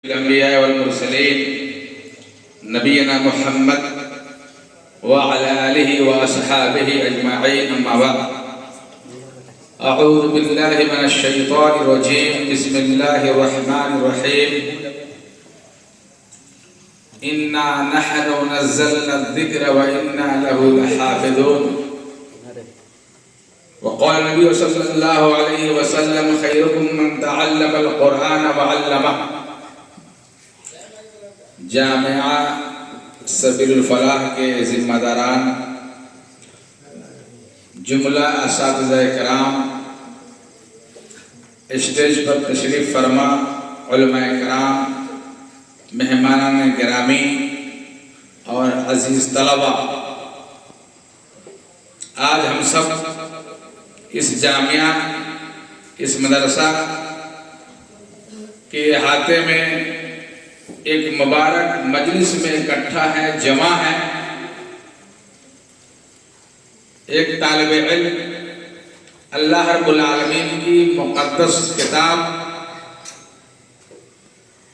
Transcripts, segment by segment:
الأنبياء والمرسلين نبينا محمد وعلى آله وأصحابه أجمعين أما بعد أعوذ بالله من الشيطان الرجيم بسم الله الرحمن الرحيم إنا نحن نزلنا الذكر وإنا له لحافظون وقال النبي صلى الله عليه وسلم خيركم من تعلم القرآن وعلمه جامعہ سبیل الفلاح کے ذمہ داران، جملہ اساتذہ کرام، اسٹیج پر تشریف فرما علماء کرام، مہمانان گرامی اور عزیز طلبہ، آج ہم سب اس جامعہ، اس مدرسہ کے احاطے میں ایک مبارک مجلس میں اکٹھا ہے، جمع ہے۔ ایک طالب علم اللہ رب العالمین کی مقدس کتاب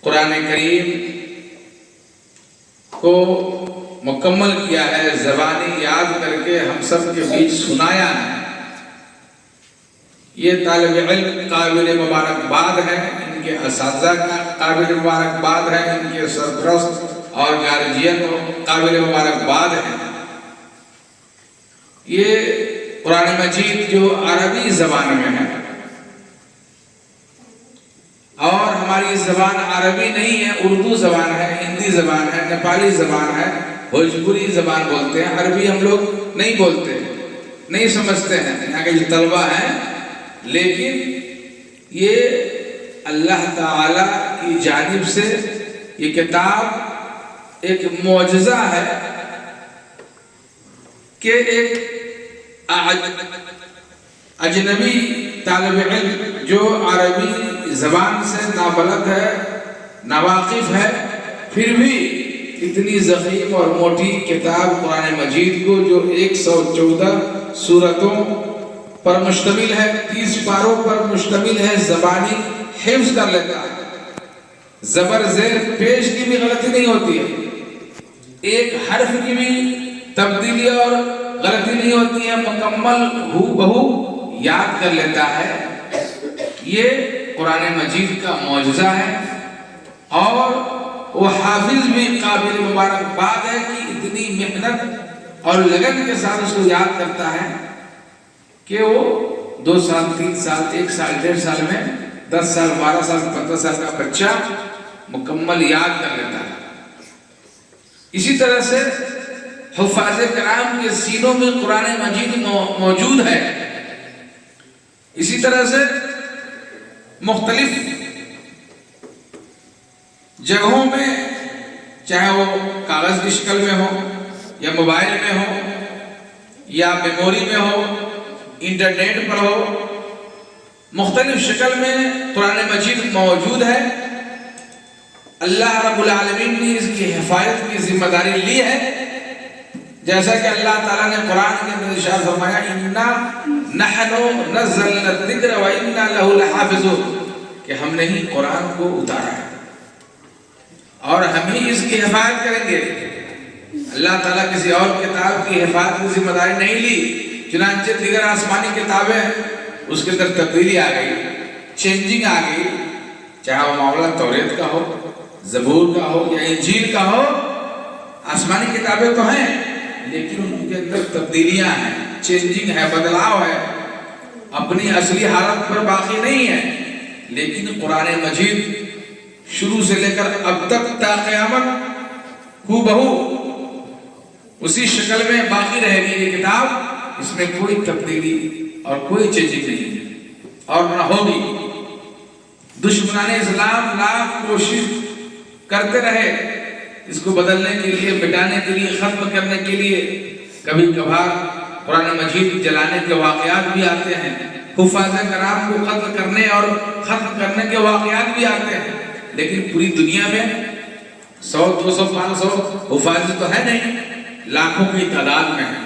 قرآن کریم کو مکمل کیا ہے، زبانی یاد کر کے ہم سب کے بیچ سنایا ہے۔ یہ طالب علم قابل مبارکباد ہے، ان کے اساتذہ کا قابل مبارکباد ہے، ان کے سرپرست اور گارجین کو قابل مبارکباد ہے۔ یہ قرآن مجید جو عربی زبان میں ہے، اور ہماری زبان عربی نہیں ہے، اردو زبان ہے، ہندی زبان ہے، نیپالی زبان ہے، بھوجپوری زبان بولتے ہیں، عربی ہم لوگ نہیں بولتے، نہیں سمجھتے ہیں یہاں کے جو طلبہ ہیں، لیکن یہ اللہ تعالی کی جانب سے یہ کتاب ایک معجزہ ہے کہ ایک اجنبی طالب علم جو عربی زبان سے نابلد ہے، ناواقف ہے، پھر بھی اتنی ضخیم اور موٹی کتاب قرآن مجید کو جو 114 سورتوں پر مشتمل ہے، 30 پاروں پر مشتمل ہے، زبانی حفظ کر لیتا ہے۔ زبر زیر پیش کی بھی غلطی نہیں ہوتی ہے، ایک حرف کی بھی تبدیلی اور غلطی نہیں ہوتی ہے، مکمل ہو بہو یاد کر لیتا ہے۔ یہ قرآن مجید کا معجزہ ہے، اور وہ حافظ بھی قابل مبارکباد ہے کہ اتنی محنت اور لگن کے ساتھ اس کو یاد کرتا ہے کہ وہ 2 سال 3 سال 1 سال 1.5 سال میں 10 سال 12 سال 15 سال کا بچہ مکمل یاد کر لیتا ہے۔ اسی طرح سے حفاظ کرام کے سینوں میں قرآن مجید موجود ہے۔ اسی طرح سے مختلف جگہوں میں، چاہے وہ کاغذ کی شکل میں ہو یا موبائل میں ہو یا میموری میں ہو، انٹرنیٹ پر ہو، مختلف شکل میں قرآن مجید موجود ہے۔ اللہ رب العالمین نے اس کی حفاظت کی ذمہ داری لی ہے، جیسا کہ اللہ تعالیٰ نے قرآن کے اندر ارشاد فرمایا اِنَّا نَحْنُ نَزَّلْنَا الذِّكْرَ وَإِنَّا لَهُ لَحَافِظُونَ، کہ ہم نے ہی قرآن کو اتارا ہے اور ہم ہی اس کی حفاظت کریں گے۔ اللہ تعالیٰ کسی اور کتاب کی حفاظت کی ذمہ داری نہیں لی، چنانچہ دیگر آسمانی کتابیں اس کے اندر تبدیلی آ گئی، چینجنگ آ گئی، چاہے وہ معاملہ توریت کا ہو، زبور کا ہو یا انجیل کا ہو۔ آسمانی کتابیں تو ہیں لیکن ان کے اندر تبدیلیاں ہیں، چینجنگ ہے، بدلاؤ ہے، اپنی اصلی حالت پر باقی نہیں ہے۔ لیکن قرآن مجید شروع سے لے کر اب تک تا قیامت ہو بہو اسی شکل میں باقی رہے گی یہ کتاب، اس میں کوئی تبدیلی اور کوئی چینجنگ نہیں ہے اور نہ ہوگی۔ دشمنان اسلام لاکھ کوشش کرتے رہے اس کو بدلنے کے لیے، مٹانے کے لیے، ختم کرنے کے لیے، کبھی کبھار قرآن مجید جلانے کے واقعات بھی آتے ہیں، حفاظ کرام کو قتل کرنے اور ختم کرنے کے واقعات بھی آتے ہیں، لیکن پوری دنیا میں 100 200 500 حفاظ تو ہے نہیں، لاکھوں کی تعداد میں ہے،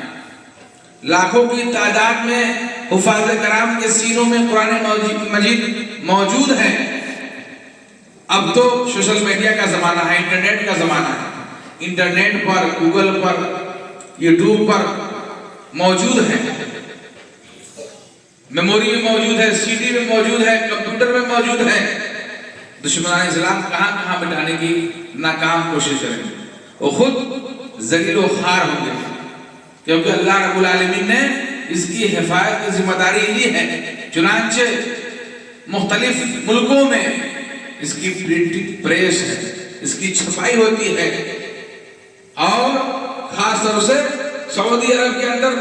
لاکھوں کی تعداد میں حفاظ کرام کے سینوں میں قرآن مجید موجود ہے۔ اب تو سوشل میڈیا کا زمانہ ہے، انٹرنیٹ کا زمانہ ہے، انٹرنیٹ پر، گوگل پر، یوٹیوب پر موجود ہے، میموری میں موجود ہے، سی ڈی میں موجود ہے، کمپیوٹر میں موجود ہے۔ دشمنان اسلام کہاں کہاں مٹانے کی ناکام کوشش کریں گے، وہ خود ذلیل و خوار ہوں گے، کیونکہ اللہ رب العالمین نے اس کی حفاظت کی ذمہ داری لی ہے۔ چنانچہ مختلف ملکوں میں اس کی پرنٹنگ پریس ہے، اس کی چھپائی ہوتی ہے، اور خاص طور سے سعودی عرب کے اندر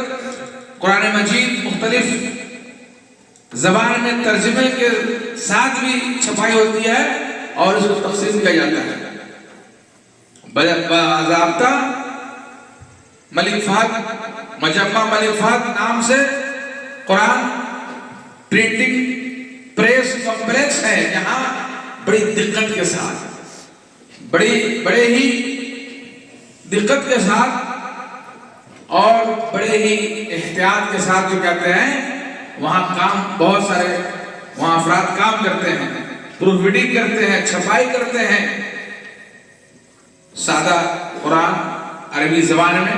قرآن مجید مختلف زبان میں ترجمے کے ساتھ بھی چھپائی ہوتی ہے اور اس کو تقسیم کیا جاتا ہے۔ باضابطہ ملک فہد مجمع ملک فہد نام سے قرآن پرنٹنگ پریس کمپلیکس ہے، یہاں بڑی دقت کے ساتھ، بڑے ہی دقت کے ساتھ اور بڑے ہی احتیاط کے ساتھ جو کہتے ہیں، وہاں کام بہت سارے وہاں افراد کام کرتے ہیں، پروف ریڈنگ کرتے ہیں، چھپائی کرتے ہیں، سادہ قرآن عربی زبان میں،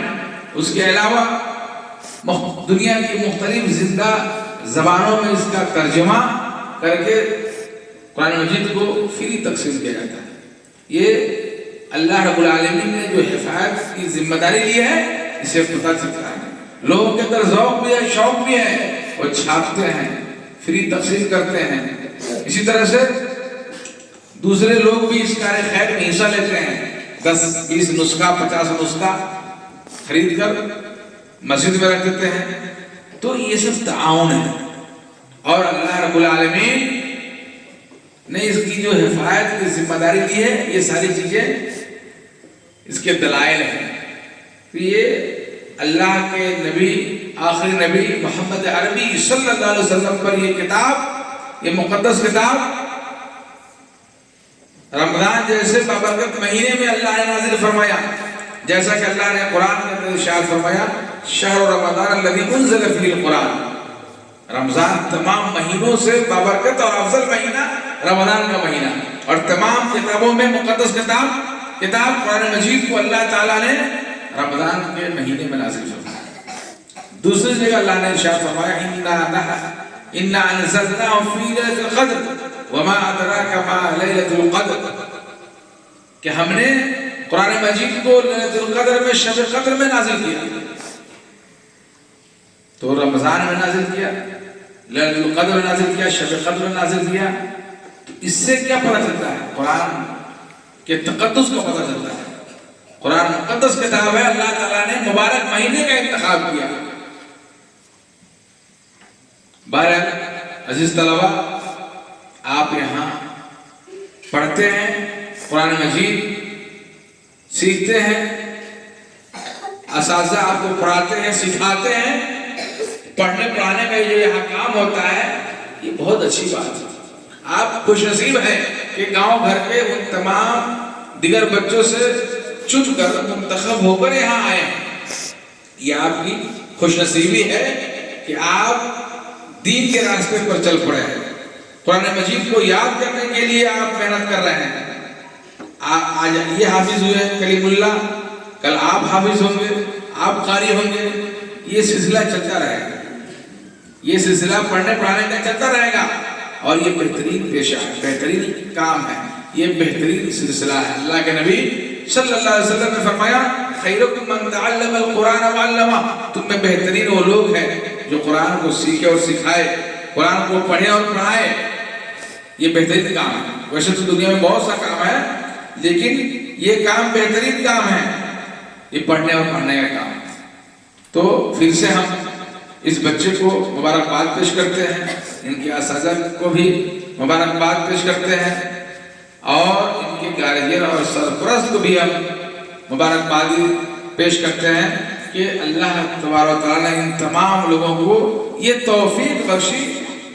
اس کے علاوہ دنیا کی مختلف زندہ زبانوں میں اس کا ترجمہ کر کے قرآن مجید کو فری تقسیم کیا جاتا ہے۔ یہ اللہ رب العالمین نے جو حفاظت کی ذمہ داری لی ہے، اسے پتہ چلتا ہے۔ لوگوں کے اندر ذوق بھی ہے، شوق بھی ہے، وہ چھاپتے ہیں، فری تقسیم کرتے ہیں۔ اسی طرح سے دوسرے لوگ بھی اس کار خیر میں حصہ لیتے ہیں، 10-20 نسخہ 50 نسخہ خرید کر مسجد میں رکھ دیتے ہیں۔ تو یہ سب تعاون ہے، اور اللہ رب العالمین نے اس کی جو حفاظت کی ذمہ داری دی ہے، یہ ساری چیزیں اس کے دلائل ہیں۔ تو یہ اللہ کے نبی، آخری نبی محمد عربی صلی اللہ علیہ وسلم پر یہ کتاب، یہ مقدس کتاب رمضان جیسے بابرکت مہینے میں اللہ نے نازل فرمایا، جیسا کہ اللہ نے قرآن کے اندر ارشاد فرمایا، شہر رمضان الذی انزل فیہ القرآن۔ رمضان تمام مہینوں سے بابرکت اور افضل مہینہ رمضان کا مہینہ، اور تمام کتابوں میں مقدس کتاب قرآن مجید کو اللہ تعالیٰ نے رمضان کے مہینے میں نازل فرمایا۔ دوسری جگہ اللہ نے ارشاد فرمایا، اِنَّا أَنزَلْنَاهُ فِي لَيْلَةِ الْقَدْرِ وَمَا أَدْرَاكَ مَا لَيْلَةُ الْقَدْرِ، کہ ہم نے قرآن مجید کو لیلۃ القدر میں، شب قدر میں نازل کیا۔ تو رمضان میں نازل کیا، لیلۃ القدر میں نازل کیا، شب قدر میں نازل کیا۔ تو اس سے کیا پتہ چلتا ہے؟ قرآن کے تقدس کا پتہ چلتا ہے۔ قرآن مقدس کتاب ہے، اللہ تعالیٰ نے مبارک مہینے کا انتخاب کیا۔ بہرحال عزیز طلبہ، آپ یہاں پڑھتے ہیں، قرآن مجید سیکھتے ہیں، اساتذہ آپ کو پڑھاتے ہیں، سکھاتے ہیں۔ پڑھنے پڑھانے کا جو یہاں کام ہوتا ہے، یہ بہت اچھی بات ہے۔ آپ خوش نصیب ہیں کہ گاؤں گھر کے ان تمام دیگر بچوں سے چن کر منتخب ہو کر یہاں آئے ہیں۔ یہ آپ کی خوش نصیبی ہے کہ آپ دین کے راستے پر چل پڑے ہیں، قرآن مجید کو یاد کرنے کے لیے آپ محنت کر رہے ہیں۔ آج یہ حافظ ہوئے کلیم اللہ، کل آپ حافظ ہوں گے، آپ قاری ہوں گے۔ یہ سلسلہ چلتا رہے گا، یہ سلسلہ پڑھنے پڑھانے کا چلتا رہے گا، اور یہ بہترین پیشہ ہے، بہترین کام ہے، یہ بہترین سلسلہ ہے۔ اللہ کے نبی صلی اللہ علیہ وسلم نے فرمایا، خیرکم من تعلم القرآن وعلمہ، تم میں بہترین وہ لوگ ہیں جو قرآن کو سیکھے اور سکھائے، قرآن کو پڑھے اور پڑھائے۔ یہ بہترین کام ہے۔ ویسے تو دنیا میں بہت سا کام ہے، لیکن یہ کام بہترین کام ہے، یہ پڑھنے اور پڑھنے کا کام ہے۔ تو پھر سے ہم اس بچے کو مبارکباد پیش کرتے ہیں، ان کے اساتذہ کو بھی مبارکباد پیش کرتے ہیں، اور ان کے گارجین اور سرپرست کو بھی ہم مبارکبادی پیش کرتے ہیں کہ اللہ تبارک و تعالیٰ نے ان تمام لوگوں کو یہ توفیق بخشی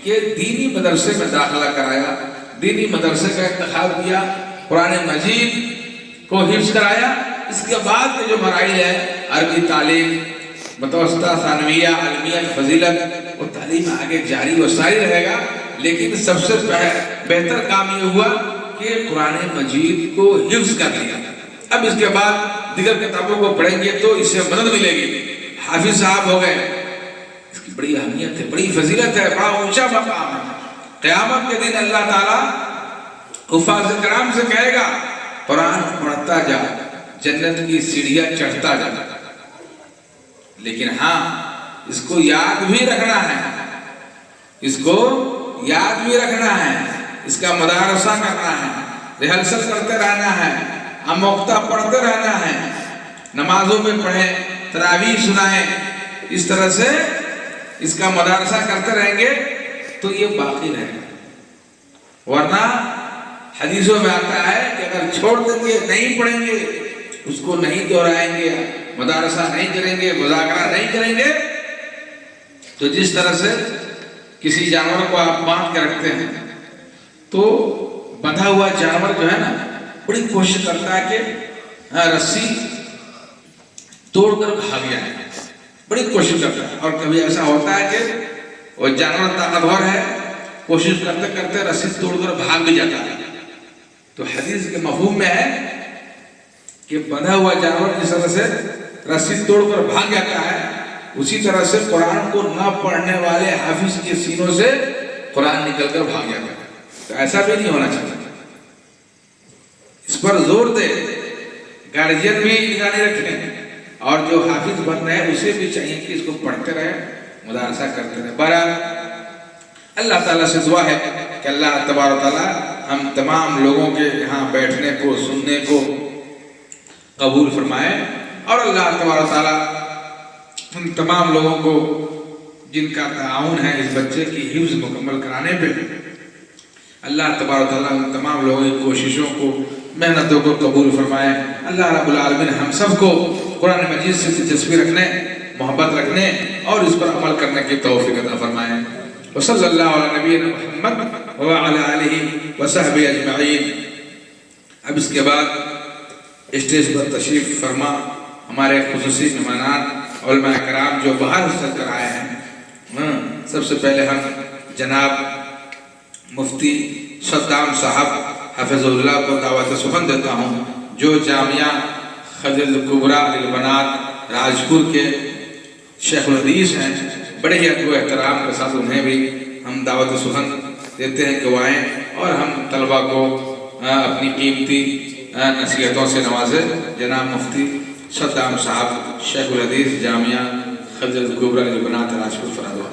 کہ دینی مدرسے میں داخلہ کرایا، دینی مدرسے کا انتخاب کیا، قرآن مجید کو حفظ کرایا۔ اس کے بعد کے جو مراحل ہے، عربی تعلیم، متوسطہ، ثانویہ، علمیہ، فضیلت، وہ تعلیم آگے جاری و ساری رہے گا، لیکن سب سے بہتر کام یہ ہوا کہ قرآن مجید کو حفظ کر لیا، اب اس کے بعد دیگر کتابوں کو پڑھیں گے تو اس سے مدد ملے گی، حافظ صاحب ہو گئے، اس کی بڑی اہمیت ہے، بڑی فضیلت ہے، بڑا اونچا مقام ہے۔ قیامت کے دن اللہ تعالیٰ حفاظ کرام سے کہے گا قرآن پڑھتا جا، جنت کی سیڑھیاں چڑھتا جا، لیکن ہاں اس کو یاد بھی رکھنا ہے، اس کو یاد بھی رکھنا ہے، اس کا مدارسہ کرنا ہے، ریہرسل کرتے رہنا ہے، اموختہ پڑھتے رہنا ہے، نمازوں میں پڑھیں، تراویح سنائیں، اس طرح سے اس کا مدارسہ کرتے رہیں گے تو یہ باقی رہے گا۔ ورنہ حدیثوں میں آتا ہے کہ اگر چھوڑ دیں گے، نہیں پڑھیں گے، اس کو نہیں دہرائیں گے، مدارسہ نہیں کریں گے، مذاکرہ نہیں کریں گے، تو جس طرح سے کسی جانور کو آپ باندھ کے رکھتے ہیں تو بندھا ہوا جانور جو ہے نا بڑی کوشش کرتا ہے کہ رسی توڑ کر بھاگ جائے، بڑی کوشش کرتا ہے، اور کبھی ایسا ہوتا ہے کہ وہ جانور طاقتور ہے، کوشش کرتے کرتے رسی توڑ کر بھاگ بھی جاتا ہے۔ تو حدیث کے مفہوم میں ہے کہ بندھا ہوا جانور جس طرح سے رسی توڑ کر بھاگ جاتا ہے، اسی طرح سے قرآن کو نہ پڑھنے والے حافظ کے سینوں سے قرآن نکل کر بھاگ جاتا ہے۔ تو ایسا بھی نہیں ہونا چاہیے، اس پر زور دے، گارجین بھی نگرانی رکھیں، اور جو حافظ بن رہے ہیں اسے بھی چاہیے کہ اس کو پڑھتے رہے، مدارسہ کرتے رہے۔ بہرحال اللہ تعالیٰ سے دعا ہے کہ اللہ تبارک و تعالیٰ ہم تمام لوگوں کے یہاں بیٹھنے کو، سننے کو قبول فرمائے، اور اللہ تبارک و تعالیٰ ان تمام لوگوں کو جن کا تعاون ہے اس بچے کی حفظ مکمل کرانے پہ، اللہ تبارک و تعالیٰ ان تمام لوگوں کی کوششوں کو، محنتوں کو قبول فرمائے۔ اللہ رب العالمین ہم سب کو قرآن مجید سے دلچسپی رکھنے، محبت رکھنے اور اس پر عمل کرنے کی توفیق عطا فرمائے۔ وصلی اللہ علی نبینا محمد وعلی آلہ وصحبہ اجمعین۔ اب اس کے بعد اسٹیج پر تشریف فرما ہمارے خصوصی مہمانان علماء کرام جو باہر سے کر آئے ہیں، سب سے پہلے ہم جناب مفتی صدام صاحب حفظ اللہ کو دعوت سخن دیتا ہوں، جو جامعہ خضر الکبریٰ للبنات راجپور کے شیخ الحدیث ہیں، بڑے ہی ادب و احترام کے ساتھ انہیں بھی ہم دعوت سخن دیتے ہیں کہ وہ آئیں اور ہم طلبہ کو اپنی قیمتی نصیحتوں سے نوازے۔ جناب مفتی صدام صاحب شیخ الحدیث جامعہ خضر الکبریٰ للبنات راجپور فرادوا۔